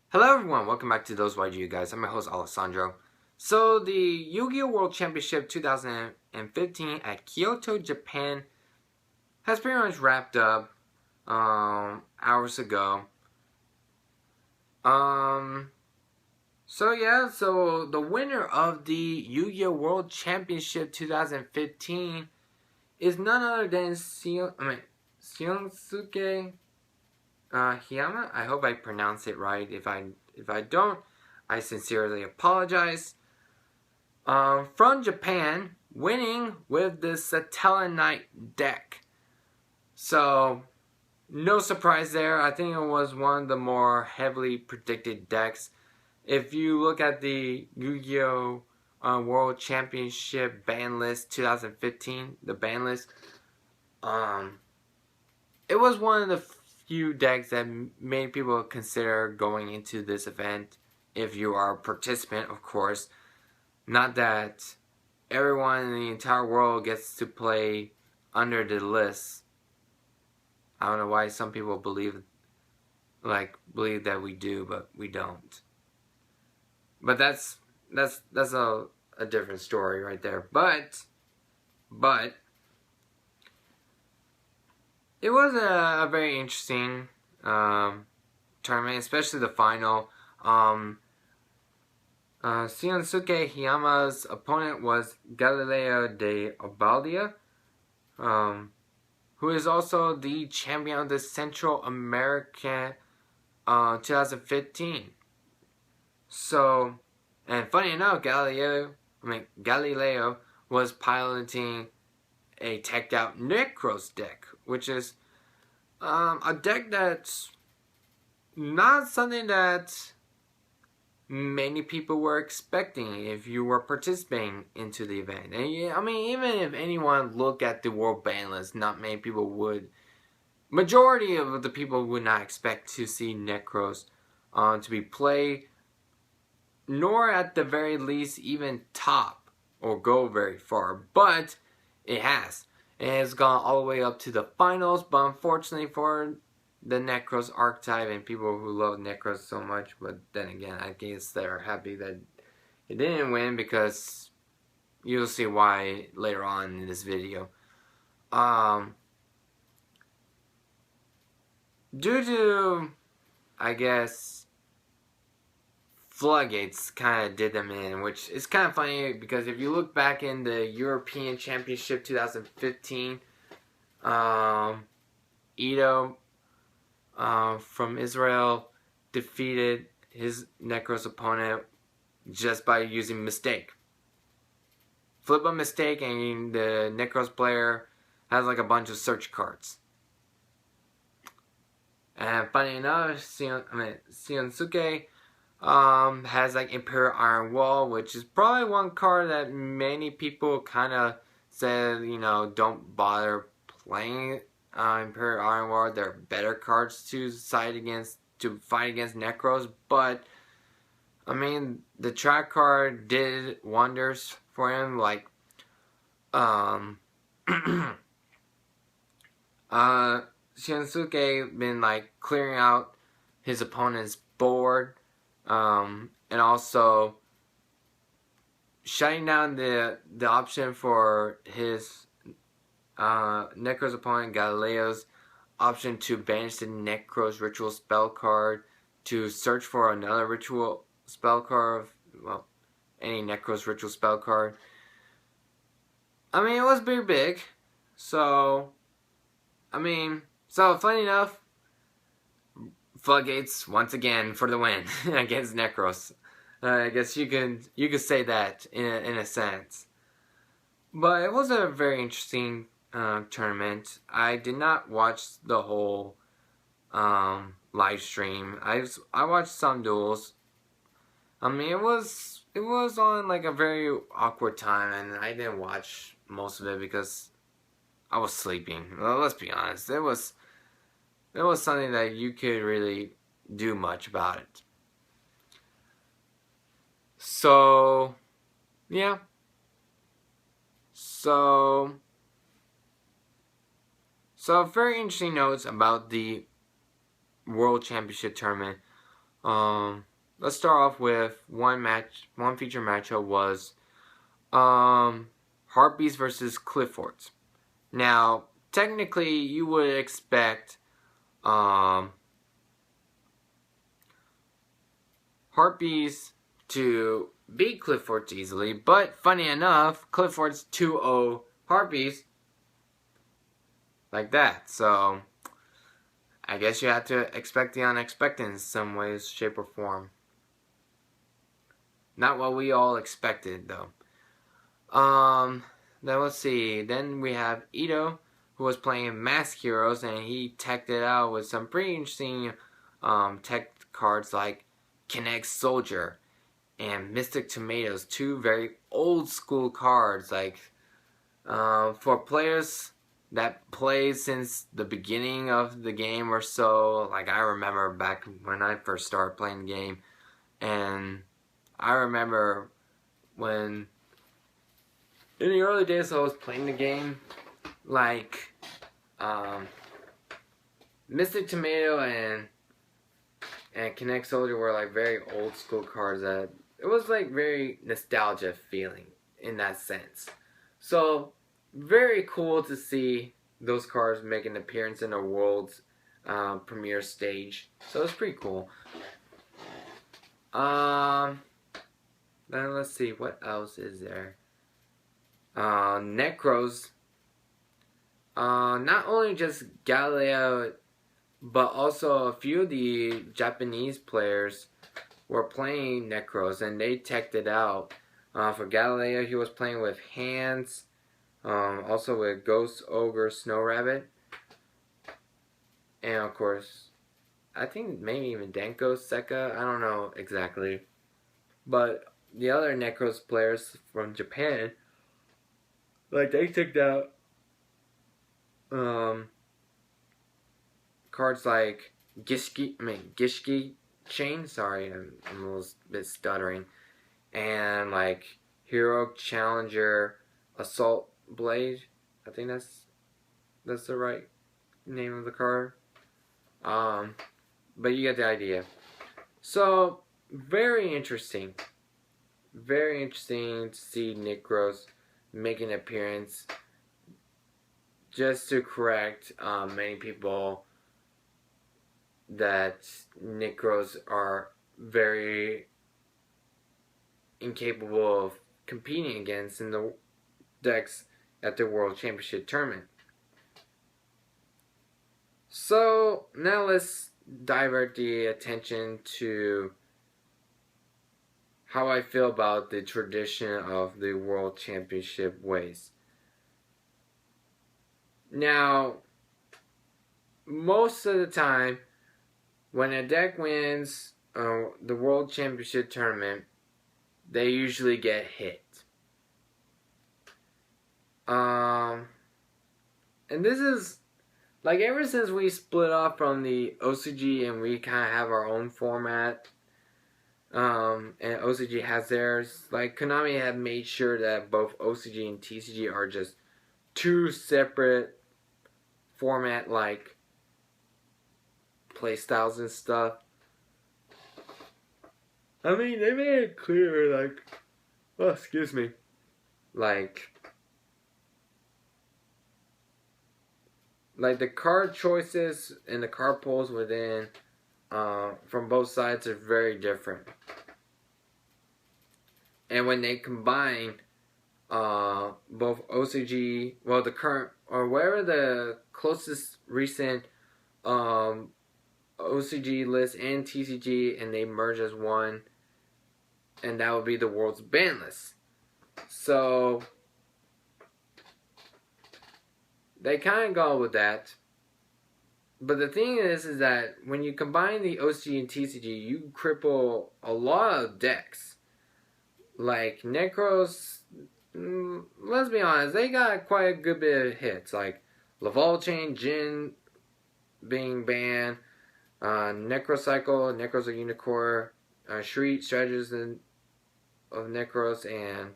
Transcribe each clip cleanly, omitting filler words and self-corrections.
Hello everyone, welcome back to Those YG guys. I'm your host Alessandro. So the Yu-Gi-Oh! World Championship 2015 at Kyoto, Japan has pretty much wrapped up hours ago. So the winner of the Yu-Gi-Oh! World Championship 2015 is none other than Shionsuke Hiyama. I hope I pronounce it right. If I don't, I sincerely apologize. From Japan, winning with the Satellarknight deck. So, no surprise there. I think it was one of the more heavily predicted decks. If you look at the Yu-Gi-Oh! World Championship ban list 2015, the ban list, it was one of the few decks that made people consider going into this event. If you are a participant, of course. Not that everyone in the entire world gets to play under the list. I don't know why some people believe that we do, but we don't. But that's a different story right there. But it was a very interesting tournament, especially the final. Shionsuke Hiyama's opponent was Galileo de Obaldia, who is also the champion of the Central American 2015. So, and funny enough, Galileo was piloting a teched out Necros deck, which is a deck that's not something that many people were expecting if you were participating into the event. And yeah, I mean, even if anyone looked at the world ban list, not many people would. Majority of the people would not expect to see Necros to be played, nor at the very least even top or go very far. But it has. And it's gone all the way up to the finals, but unfortunately for the Necros archetype and people who love Necros so much, but then again, I guess they're happy that it didn't win, because you'll see why later on in this video. Due to, I guess, floodgates kind of did them in, which is kind of funny because if you look back in the European Championship 2015, Ito from Israel defeated his Necros opponent just by using mistake. Flip a mistake and the Necros player has like a bunch of search cards. And funny enough, Shionsuke has like Imperial Iron Wall, which is probably one card that many people kind of said, don't bother playing Imperial Iron Wall. There are better cards to fight against Necros, but I mean, the track card did wonders for him. Like, Shionsuke been like clearing out his opponent's board, and also shutting down the option for his Necros opponent Galileo's option to banish the Necros ritual spell card, to search for another ritual spell card, well, any Necros ritual spell card. I mean, it was pretty big, so funny enough, floodgates once again for the win against Necros. I guess you could say that in a sense. But it was a very interesting tournament. I did not watch the whole live stream. I watched some duels. I mean, it was on like a very awkward time, and I didn't watch most of it because I was sleeping. Well, let's be honest. It was something that you could really do much about it. So, yeah. So very interesting notes about the World Championship tournament. Let's start off with one feature matchup was Harpies versus Cliffords. Now, technically, you would expect Harpies to beat Cliffords easily, but funny enough, Cliffords 2-0 Harpies like that. So, I guess you have to expect the unexpected in some ways, shape, or form. Not what we all expected, though. Then let's see. Then we have Ito, who was playing Mask Heroes, and he teched it out with some pretty interesting tech cards like Kinetic Soldier and Mystic Tomatoes, two very old school cards. Like for players that play since the beginning of the game or so, like I remember back when I first started playing the game, and I remember when in the early days I was playing the game, like Mystic Tomato and Kinetic Soldier were like very old school cards that it was like very nostalgia feeling in that sense. So very cool to see those cards make an appearance in a world's premiere stage. So it's pretty cool. Then let's see what else is there. Necros. Not only just Galileo, but also a few of the Japanese players were playing Necros, and they teched it out. For Galileo, he was playing with Hands, also with Ghost, Ogre, Snow Rabbit, and of course, I think maybe even Denko, Seka, I don't know exactly. But the other Necros players from Japan, like they took out cards like Gishki Chain. Sorry, I'm a little bit stuttering. And like Hero Challenger Assault Blade. I think that's the right name of the card. But you get the idea. So very interesting. Very interesting to see Necros make an appearance. Just to correct many people that Necros are very incapable of competing against in the decks at the World Championship Tournament. So now let's divert the attention to how I feel about the tradition of the World Championship ways. Now, most of the time, when a deck wins the World Championship Tournament, they usually get hit. And this is, like, ever since we split off from the OCG and we kind of have our own format, and OCG has theirs, like, Konami have made sure that both OCG and TCG are just two separate format like play styles and stuff. I mean, they made it clear, like, oh, excuse me, like the card choices and the card pulls within from both sides are very different. And when they combine both OCG, well, the current, or wherever the closest recent OCG list and TCG, and they merge as one, and that would be the world's ban list. So they kind of go with that. But the thing is that when you combine the OCG and TCG, you cripple a lot of decks. Like Necros, let's be honest, they got quite a good bit of hits. Like Laval Chain, Jin being banned, Necrocycle, Necros of Unicorn, Shriek, Strategist of Necros, and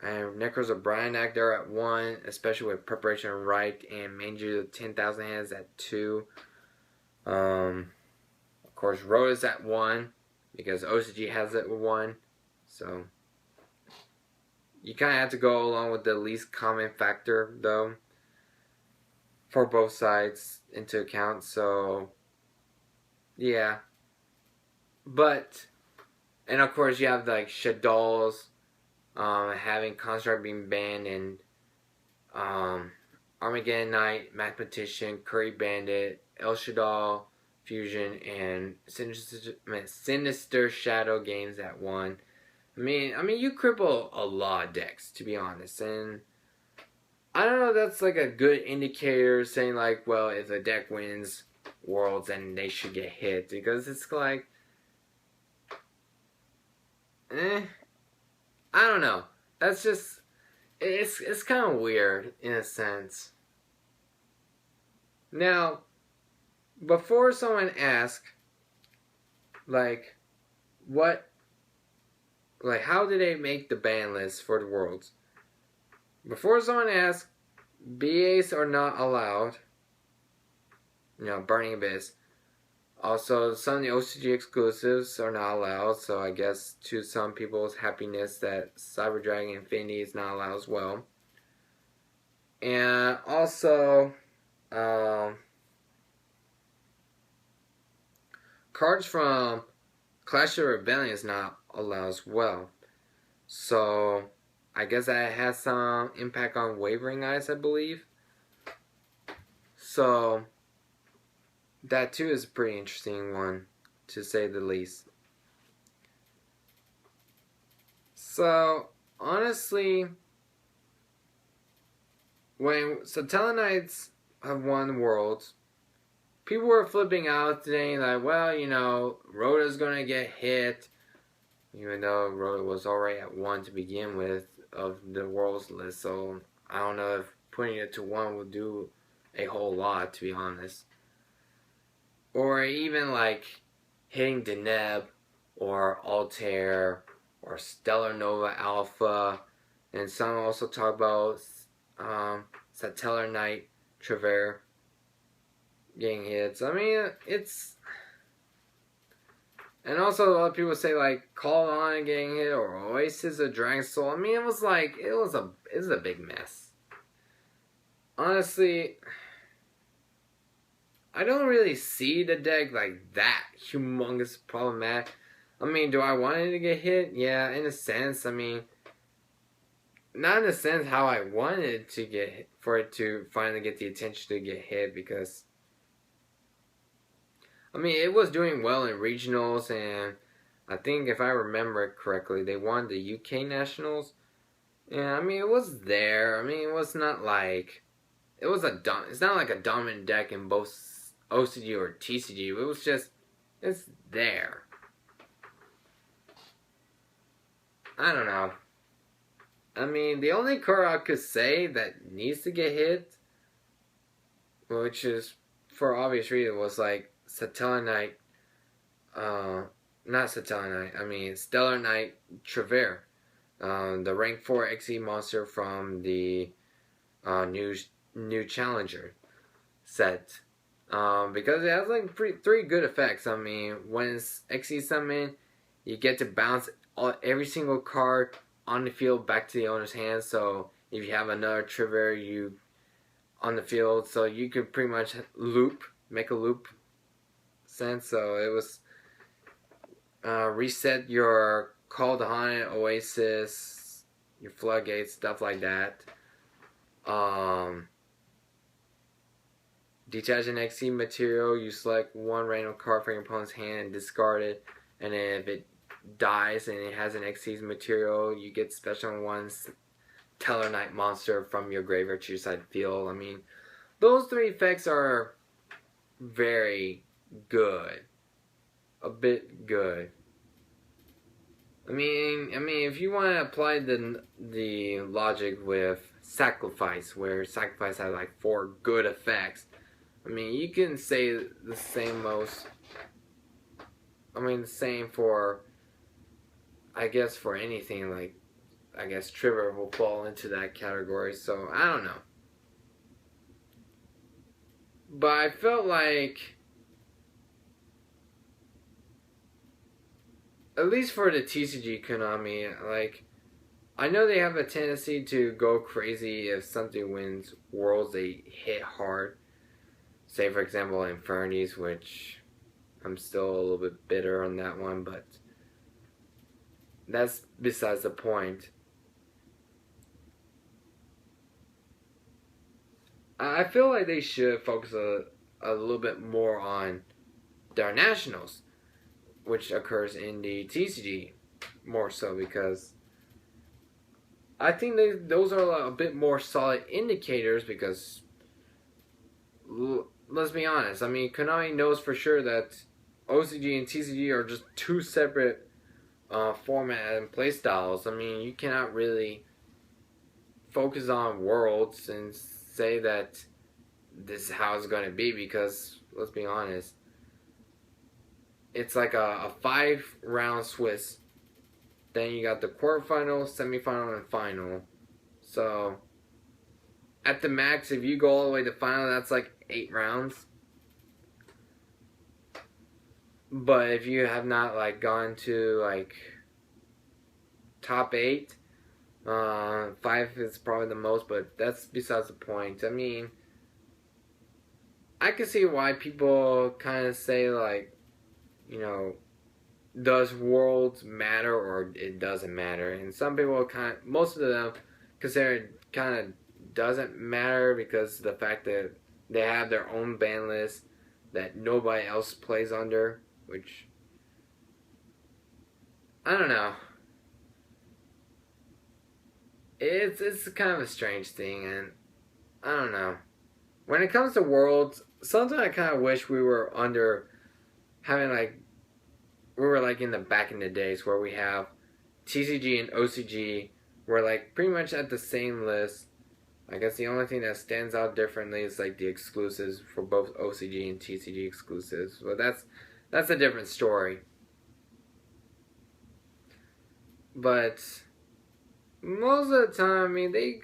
Necros of Bryanak there at 1, especially with Preparation Right and Manju 10,000 Hands at 2. Of course, Rhoda's at 1 because OCG has it with 1. So you kind of have to go along with the least common factor, though, for both sides into account. So yeah, but and of course you have like Shadol's having Construct being banned, and Armageddon Knight, Mathematician, Curry Bandit, El Shadol, Fusion, and Sinister Shadow games at 1. I mean, you cripple a lot of decks, to be honest, and I don't know if that's like a good indicator saying like, well, if a deck wins Worlds, then they should get hit, because it's like, I don't know. That's just, it's kind of weird in a sense. Now, before someone asks, like, how did they make the ban list for the Worlds? Before someone asks, BAs are not allowed. Burning Abyss. Also, some of the OCG exclusives are not allowed, so I guess to some people's happiness that Cyber Dragon Infinity is not allowed as well. And also, cards from Clash of Rebellion is not allowed as well. So, I guess that has some impact on Wavering Eyes, I believe. So, that too is a pretty interesting one, to say the least. So, honestly, when Satellarknights have won Worlds, people were flipping out today like, well, Rhoda's gonna get hit, even though Rhoda was already at 1 to begin with of the Worlds list, so I don't know if putting it to 1 will do a whole lot, to be honest. Or even like hitting Deneb or Altair or Stellar Nova Alpha, and some also talk about Satellarknight Trevor getting hits. I mean, it's, and also a lot of people say like Call On getting hit or Oasis of Dragon Soul. I mean, it was a big mess. Honestly, I don't really see the deck like that humongous problematic. I mean, do I want it to get hit? Yeah, in a sense. I mean, not in the sense how I wanted to get hit, for it to finally get the attention to get hit, because I mean, it was doing well in regionals, and I think if I remember it correctly, they won the UK nationals. Yeah, I mean, it was there. I mean, it was not like it's not like a dominant deck in both OCG or TCG. It was just, it's there. I don't know. I mean, the only card I could say that needs to get hit, which is for obvious reason, was like Satellarknight. Not Satellarknight. I mean, Stellarknight Trevor, the rank 4 XE monster from the new Challenger set. Because it has like 3 good effects. I mean, when it's XE summon, you get to bounce every single card on the field back to the owner's hand. So if you have another Trevor on the field, so you could pretty much make a loop sense. So it was reset your Call to Haunted, Oasis, your Floodgates, stuff like that. Detach an XC material, you select 1 random card from your opponent's hand and discard it. And then if it dies and it has an XC's material, you get special ones Tellarknight monster from your graveyard to your side field. I mean, those 3 effects are very good. A bit good. I mean, if you want to apply the logic with Sacrifice, where Sacrifice has like 4 good effects, I mean, you can say the same the same for, I guess, for anything. Like, I guess Trevor will fall into that category, so I don't know. But I felt like at least for the TCG Konami, like, I know they have a tendency to go crazy if something wins Worlds, they hit hard. Say, for example, Infernities, which I'm still a little bit bitter on that one, but that's besides the point. I feel like they should focus a little bit more on their nationals, which occurs in the TCG more so, because I think those are a bit more solid indicators, because let's be honest, I mean, Konami knows for sure that OCG and TCG are just two separate format and play styles. I mean, you cannot really focus on Worlds and say that this is how it's going to be, because let's be honest, it's like a 5-round Swiss. Then you got the quarterfinal, semifinal, and final. So at the max, if you go all the way to final, that's like 8 rounds. But if you have not like gone to like top 8, 5 is probably the most, but that's besides the point. I mean, I can see why people kind of say, like, you know, does Worlds matter or it doesn't matter? And some people most of them consider it kind of doesn't matter, because of the fact that they have their own ban list that nobody else plays under, which, I don't know. It's kind of a strange thing, and I don't know. When it comes to Worlds, sometimes I kind of wish we were under having like, we were like in the back in the days where we have TCG and OCG were like pretty much at the same list. I guess the only thing that stands out differently is like the exclusives for both OCG and TCG exclusives. But that's a different story. But most of the time, I mean, they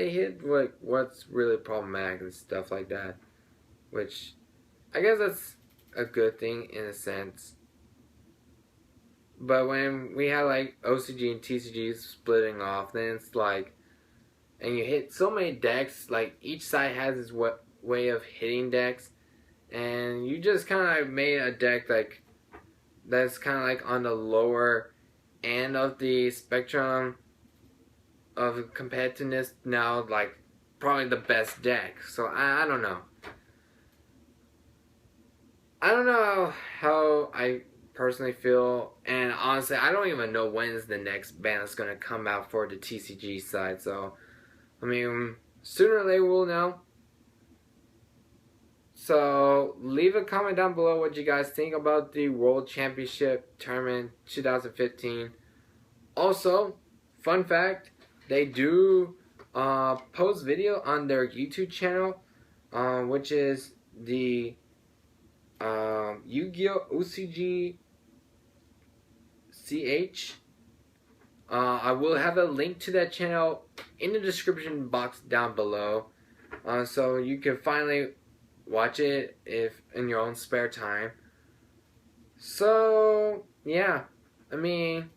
hit what's really problematic and stuff like that, which I guess that's a good thing in a sense. But when we have like OCG and TCG splitting off, then it's like, and you hit so many decks, like each side has its way of hitting decks, and you just kind of made a deck like that's kind of like on the lower end of the spectrum of competitiveness, now like probably the best deck. So I don't know. I don't know how I personally feel, and honestly, I don't even know when is the next ban that's going to come out for the TCG side. So, I mean, sooner or later we'll know. So, leave a comment down below what you guys think about the World Championship Tournament 2015. Also, fun fact, they do post video on their YouTube channel, which is the Yu-Gi-Oh! OCG CH. I will have a link to that channel in the description box down below, so you can finally watch it if in your own spare time. So yeah, I mean,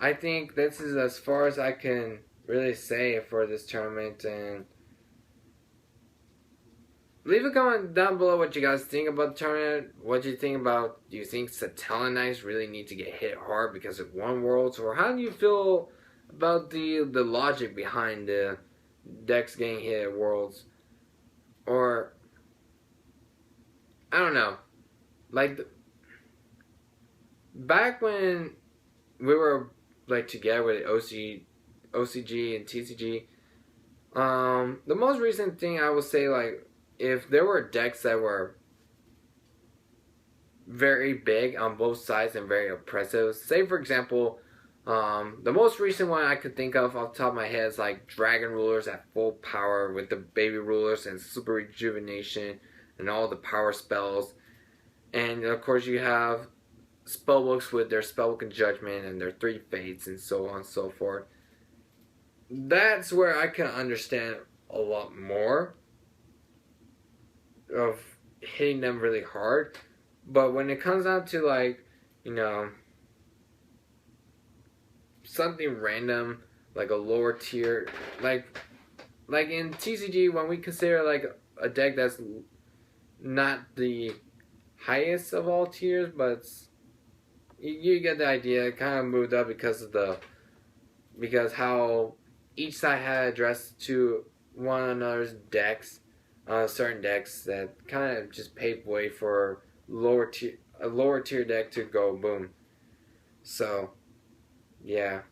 I think this is as far as I can really say for this tournament, and leave a comment down below what you guys think about the tournament. What do you think about, do you think Satellarknight really need to get hit hard because it won Worlds? Or how do you feel about the logic behind the decks getting hit at Worlds? Or, I don't know. Like, back when we were like together with OCG and TCG, the most recent thing I would say, like, if there were decks that were very big on both sides and very oppressive, say for example, the most recent one I could think of off the top of my head is like Dragon Rulers at full power with the Baby Rulers and Super Rejuvenation and all the power spells. And of course you have spellbooks with their Spellbook and Judgment and their 3 Fates and so on and so forth. That's where I can understand a lot more of hitting them really hard. But when it comes down to, like, you know, something random, like a lower tier, like in TCG, when we consider like a deck that's not the highest of all tiers, but you get the idea. It kind of moved up because how each side had addressed to one another's decks, certain decks that kind of just paved way for a lower tier deck to go boom. So, yeah,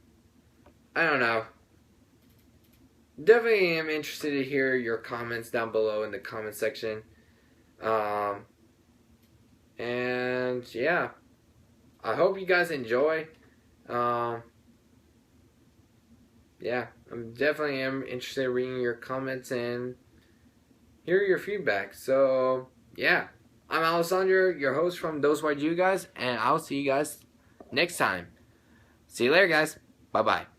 I don't know. Definitely am interested to hear your comments down below in the comment section. And yeah, I hope you guys enjoy. Yeah, I'm definitely am interested in reading your comments and hear your feedback. So yeah, I'm Alessandro, your host from Those White You Guys, and I'll see you guys next time. See you later, guys. Bye bye.